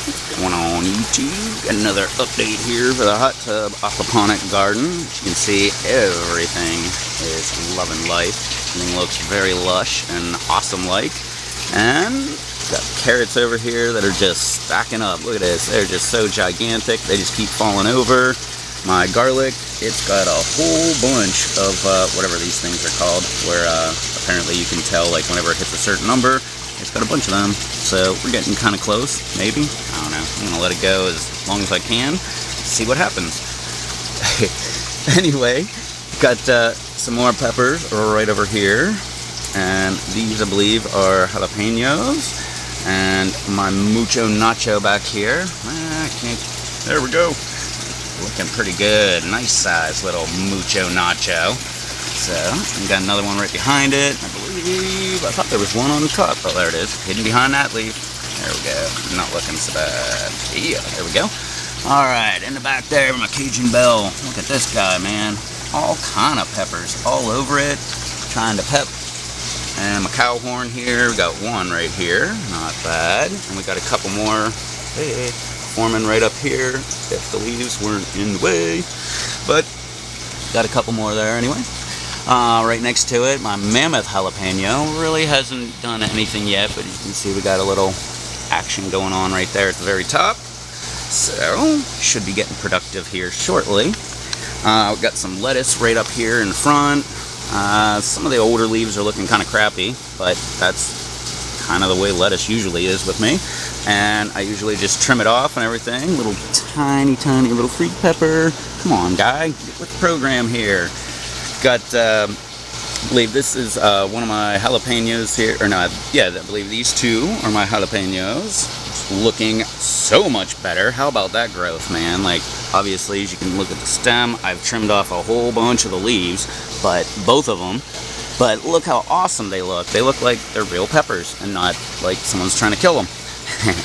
What's going on, YouTube? Got another update here for the hot tub aquaponic garden. As you can see, everything is loving life. Everything looks very lush and awesome-like. And got carrots over here that are just stacking up. Look at this. They're just so gigantic. They just keep falling over. My garlic, it's got a whole bunch of whatever these things are called, where apparently you can tell, like, whenever it hits a certain number, it's got a bunch of them. So we're getting kind of close, maybe. I don't know. I'm going to let it go as long as I can, see what happens. Anyway, got some more peppers right over here. And these, I believe, are jalapenos. And my mucho nacho back here. There we go. Looking pretty good. Nice size little mucho nacho. So, we got another one right behind it. I thought there was one on the top. Oh, there it is. Hidden behind that leaf. There we go. Not looking so bad. Yeah, there we go. Alright, in the back there, my Cajun bell. Look at this guy, man. All kind of peppers all over it. Trying to pep. And my cow horn here. We got one right here. Not bad. And we got a couple more. Hey, forming right up here. If the leaves weren't in the way. But, got a couple more there anyway. Right next to it, my mammoth jalapeno really hasn't done anything yet, but you can see we got a little action going on right there at the very top. So, should be getting productive here shortly. We've got some lettuce right up here in front. Some of the older leaves are looking kind of crappy, but that's kind of the way lettuce usually is with me. And I usually just trim it off and everything. Little tiny little freak pepper. Come on, guy, get with the program here. Got, I believe this is one of my jalapenos here, or no, yeah, I believe these two are my jalapenos. It's looking so much better. How about that growth, man? Like, obviously, as you can look at the stem, I've trimmed off a whole bunch of the leaves, but both of them. But look how awesome they look. They look like they're real peppers and not like someone's trying to kill them.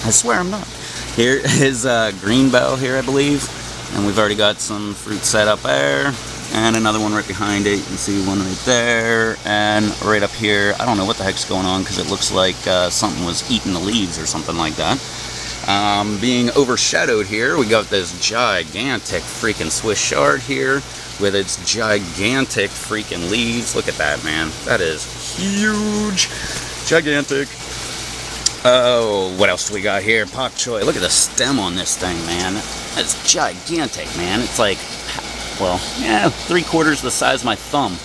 I swear I'm not. Here is green bell here, I believe, and we've already got some fruit set up there. And another one right behind it. You can see one right there. And right up here, I don't know what the heck's going on because it looks like something was eating the leaves or something like that. Being overshadowed here, we got this gigantic freaking Swiss chard here with its gigantic freaking leaves. Look at that, man. That is huge. Gigantic. Oh, what else do we got here? Pak choy. Look at the stem on this thing, man. That's gigantic, man. It's like, well, yeah, 3/4 the size of my thumb.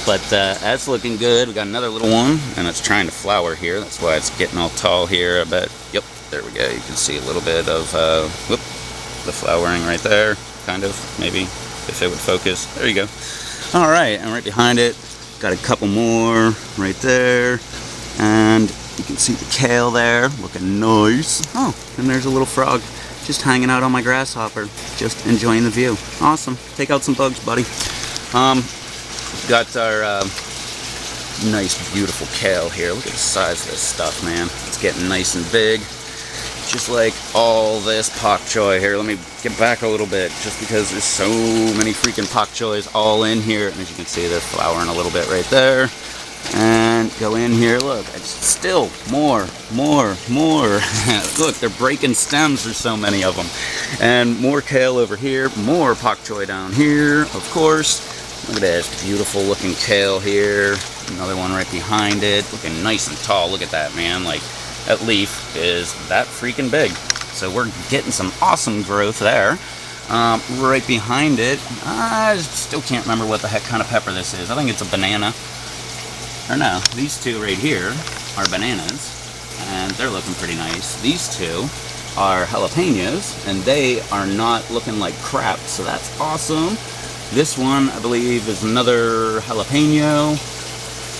But that's looking good. We got another little one, and it's trying to flower here. That's why it's getting all tall here, I bet. Yep, there we go. You can see a little bit of, the flowering right there, kind of, maybe, if it would focus. There you go. All right, and right behind it, got a couple more right there. And you can see the kale there, looking nice. Oh, and there's a little frog. Just hanging out on my grasshopper, just enjoying the view. Awesome. Take out some bugs, buddy. Got our nice, beautiful kale here. Look at the size of this stuff, man. It's getting nice and big. Just like all this pak choy here. Let me get back a little bit, just because there's so many freaking pak choys all in here. And as you can see, they're flowering a little bit right there. And go in here, look, it's still more. Look, they're breaking stems, there's so many of them. And more kale over here, more pak choy down here, of course. Look at this beautiful looking kale here. Another one right behind it, looking nice and tall. Look at that, man. Like, that leaf is that freaking big. So we're getting some awesome growth there. Right behind it, I still can't remember what the heck kind of pepper this is. I think it's a banana. Or no, these two right here are bananas, and they're looking pretty nice. These two are jalapenos, and they are not looking like crap, so that's awesome. This one, I believe, is another jalapeno,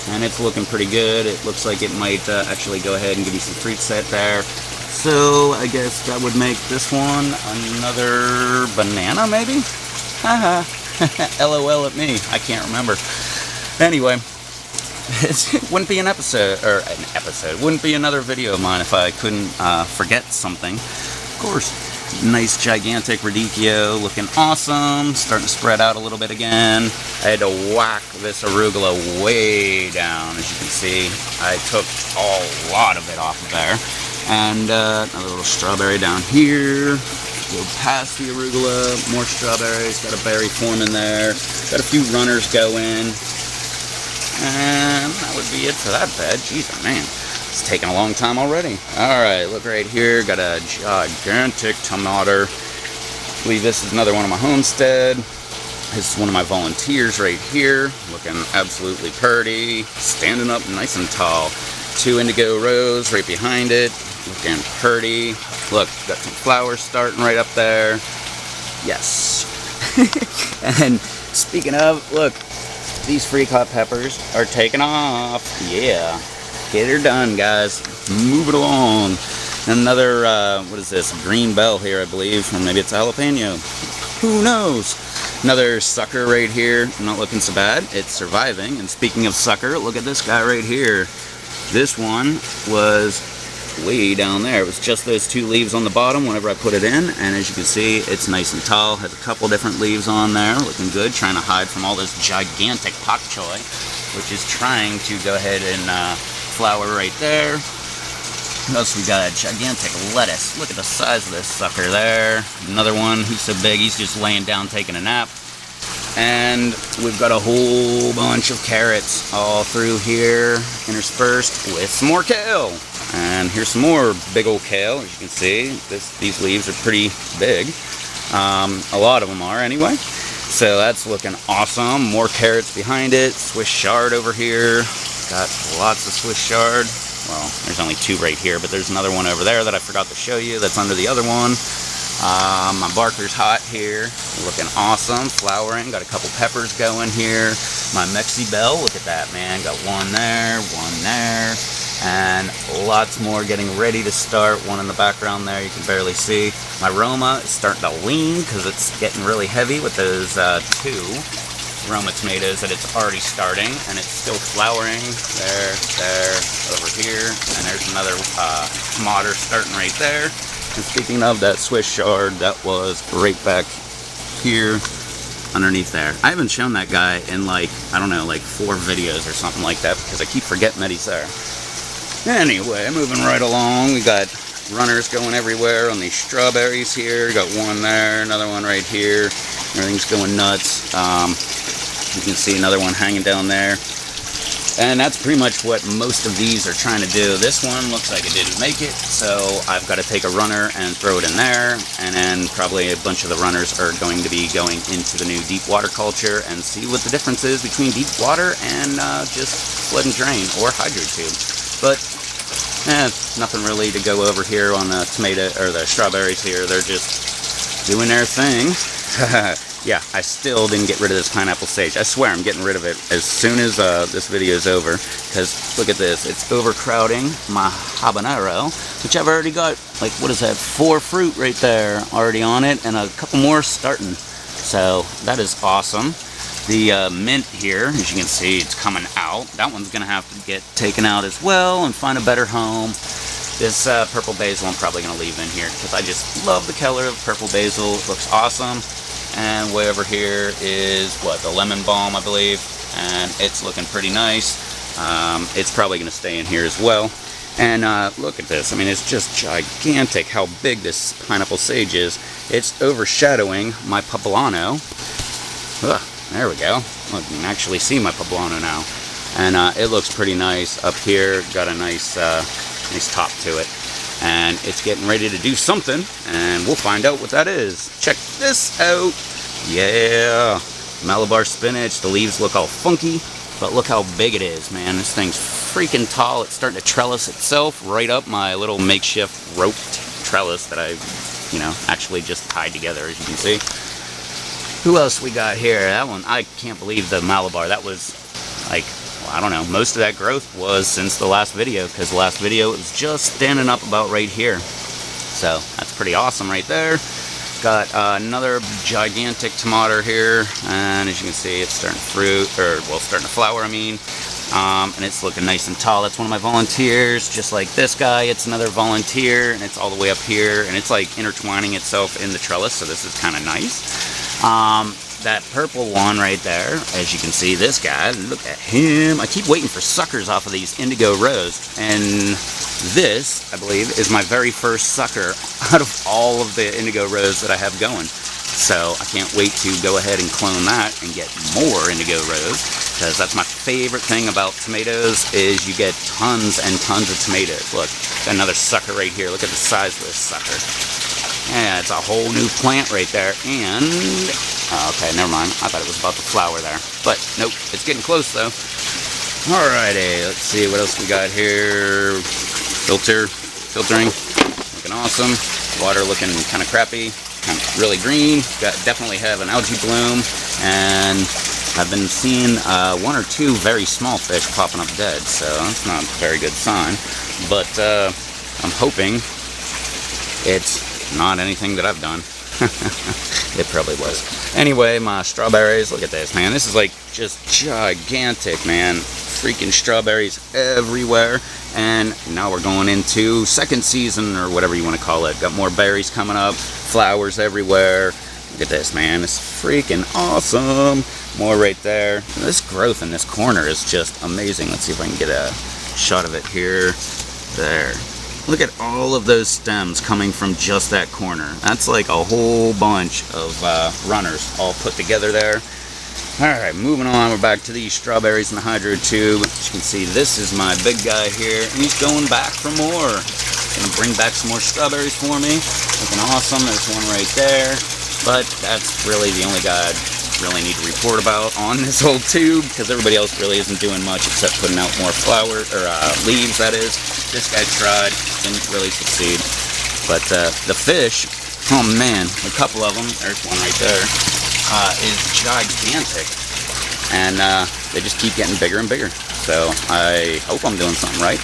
and it's looking pretty good. It looks like it might actually go ahead and give you some fruit set there. So I guess that would make this one another banana, maybe? Haha. LOL at me. I can't remember. Anyway. It wouldn't be wouldn't be another video of mine if I couldn't forget something. Of course, nice gigantic radicchio, looking awesome, starting to spread out a little bit again. I had to whack this arugula way down, as you can see. I took a lot of it off of there. And another little strawberry down here. Go past the arugula, more strawberries, got a berry form in there, got a few runners going, and that would be it for that bed. Jeez, oh man, it's taking a long time already. Alright, look right here, got a gigantic tomato. I believe this is another one of my homestead. This is one of my volunteers right here, looking absolutely pretty, standing up nice and tall. 2 indigo rose right behind it, looking pretty. Look, got some flowers starting right up there. Yes. And speaking of, look, these free-cut peppers are taking off. Yeah. Get her done, guys. Move it along. Another, what is this? Green bell here, I believe. Or maybe it's a jalapeno. Who knows? Another sucker right here. Not looking so bad. It's surviving. And speaking of sucker, look at this guy right here. This one was way down there. It was just those 2 leaves on the bottom whenever I put it in, and as you can see, it's nice and tall. Has a couple different leaves on there, looking good, trying to hide from all this gigantic pak choi, which is trying to go ahead and flower right there. What else we got? A gigantic lettuce. Look at the size of this sucker there. Another one who's so big he's just laying down taking a nap. And we've got a whole bunch of carrots all through here, interspersed with some more kale. And here's some more big old kale. As you can see, these leaves are pretty big. A lot of them are anyway. So that's looking awesome. More carrots behind it. Swiss chard over here. Got lots of Swiss chard. Well, there's only 2 right here, but there's another one over there that I forgot to show you. That's under the other one. My Barker's hot here, looking awesome, flowering, got a couple peppers going here. My Mexi Bell, look at that, man, got one there, and lots more getting ready to start. One in the background there, you can barely see. My Roma is starting to lean because it's getting really heavy with those 2 Roma tomatoes that it's already starting, and it's still flowering. There, over here, and there's another tomato starting right there. And speaking of that Swiss chard, that was right back here underneath there. I haven't shown that guy in like, I don't know, like 4 videos or something like that because I keep forgetting that he's there. Anyway, moving right along, we got runners going everywhere on these strawberries here. Got one there, another one right here. Everything's going nuts. You can see another one hanging down there. And that's pretty much what most of these are trying to do. This one looks like it didn't make it, so I've got to take a runner and throw it in there, and then probably a bunch of the runners are going to be going into the new deep water culture and see what the difference is between deep water and just flood and drain or hydro tube. But nothing really to go over here on the tomato or the strawberries here. They're just doing their thing. Yeah, I still didn't get rid of this pineapple sage. I swear I'm getting rid of it as soon as this video is over, because look at this. It's overcrowding my habanero, which I've already got, like, what is that, 4 fruit right there already on it, and a couple more starting. So that is awesome. The mint here, as you can see, it's coming out. That one's going to have to get taken out as well and find a better home. This purple basil I'm probably going to leave in here because I just love the color of purple basil. It looks awesome. And way over here is, what, the lemon balm, I believe. And it's looking pretty nice. It's probably going to stay in here as well. And look at this. I mean, it's just gigantic how big this pineapple sage is. It's overshadowing my poblano. Ugh, there we go. Look, you can actually see my poblano now. And it looks pretty nice up here. Got a nice, nice top to it. And it's getting ready to do something, and we'll find out what that is. Check this out. Yeah, Malabar spinach. The leaves look all funky, but look how big it is, man. This thing's freaking tall. It's starting to trellis itself right up my little makeshift roped trellis that I, actually just tied together, as you can see. Who else we got here? That one, I can't believe the Malabar. That was like, I don't know, most of that growth was since the last video, because the last video it was just standing up about right here. So that's pretty awesome right there. Got another gigantic tomato here, and as you can see, it's starting starting to flower, I mean. And it's looking nice and tall. That's one of my volunteers, just like this guy. It's another volunteer, and it's all the way up here, and it's like intertwining itself in the trellis, so this is kind of nice. that purple one right there, as you can see, this guy, look at him. I keep waiting for suckers off of these indigo rose, and this, I believe, is my very first sucker out of all of the indigo rose that I have going. So I can't wait to go ahead and clone that and get more indigo rose, because that's my favorite thing about tomatoes, is you get tons and tons of tomatoes. Look, got another sucker right here. Look at the size of this sucker. Yeah, it's a whole new plant right there. And okay, never mind. I thought it was about to flower there, but nope, it's getting close though. Alrighty, let's see what else we got here. Filtering, looking awesome. Water looking kind of crappy, kind of really green. Definitely have an algae bloom, and I've been seeing one or two very small fish popping up dead, so that's not a very good sign. But I'm hoping it's not anything that I've done. It probably was. Anyway, my strawberries, look at this, man. This is like just gigantic, man. Freaking strawberries everywhere. And now we're going into second season, or whatever you want to call it. Got more berries coming up, flowers everywhere. Look at this, man. It's freaking awesome. More right there. This growth in this corner is just amazing. Let's see if I can get a shot of it here. There. Look at all of those stems coming from just that corner. That's like a whole bunch of runners all put together there. Alright, moving on, we're back to these strawberries in the hydro tube. As you can see, this is my big guy here, and he's going back for more. Gonna bring back some more strawberries for me. Looking awesome. There's one right there. But that's really the only guy I really need to report about on this whole tube, because everybody else really isn't doing much except putting out more flowers, or leaves, that is. This guy tried, didn't really succeed. But the fish, oh man, a couple of them, there's one right there, is gigantic. And they just keep getting bigger and bigger. So I hope I'm doing something right.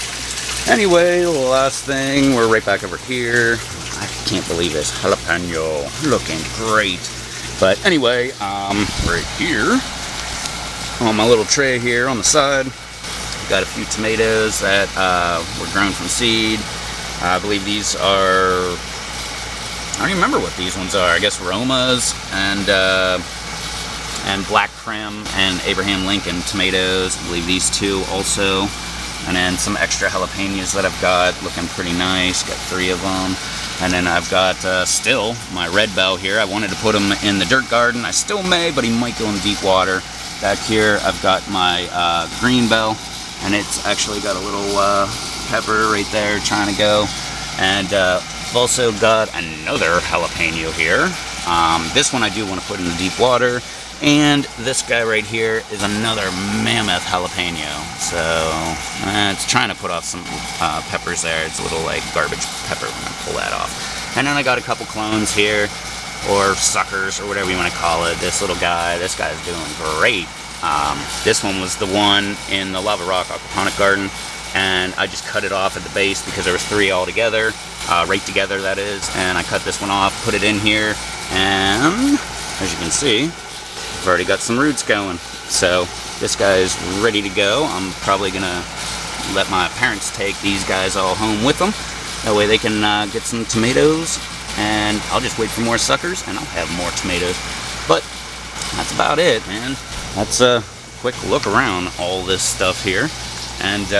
Anyway, the last thing, we're right back over here. I can't believe this jalapeno, looking great. But anyway, right here, on my little tray here on the side, got a few tomatoes that were grown from seed. I believe these are, I don't even remember what these ones are. I guess Romas and Black Prim and Abraham Lincoln tomatoes. I believe these two also. And then some extra jalapenos that I've got, looking pretty nice. Got 3 of them. And then I've got still my red bell here. I wanted to put him in the dirt garden. I still may, but he might go in deep water. Back here, I've got my green bell, and it's actually got a little pepper right there trying to go. And I've also got another jalapeno here. This one I do want to put in the deep water. And this guy right here is another mammoth jalapeno. So it's trying to put off some peppers there. It's a little like garbage pepper. I'm going to pull that off. And then I got a couple clones here, or suckers, or whatever you want to call it. This little guy, this guy's doing great. This one was the one in the Lava Rock Aquaponic garden, and I just cut it off at the base because there was 3 all together, right together that is, and I cut this one off, put it in here, and as you can see, I've already got some roots going. So this guy is ready to go. I'm probably gonna let my parents take these guys all home with them. That way they can get some tomatoes, and I'll just wait for more suckers and I'll have more tomatoes. But that's about it, man. That's a quick look around all this stuff here, and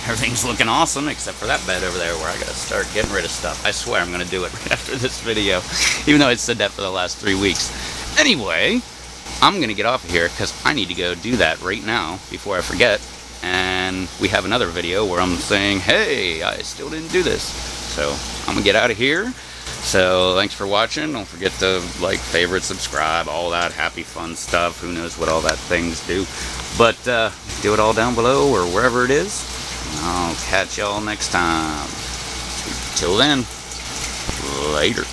everything's looking awesome except for that bed over there where I gotta start getting rid of stuff. I swear I'm gonna do it right after this video, even though I said that for the last 3 weeks. Anyway, I'm gonna get off of here because I need to go do that right now before I forget. And we have another video where I'm saying, hey, I still didn't do this. So I'm gonna get out of here. So thanks for watching. Don't forget to like, favorite, subscribe, all that happy fun stuff. Who knows what all that things do. But do it all down below or wherever it is. I'll catch y'all next time. Till then, later.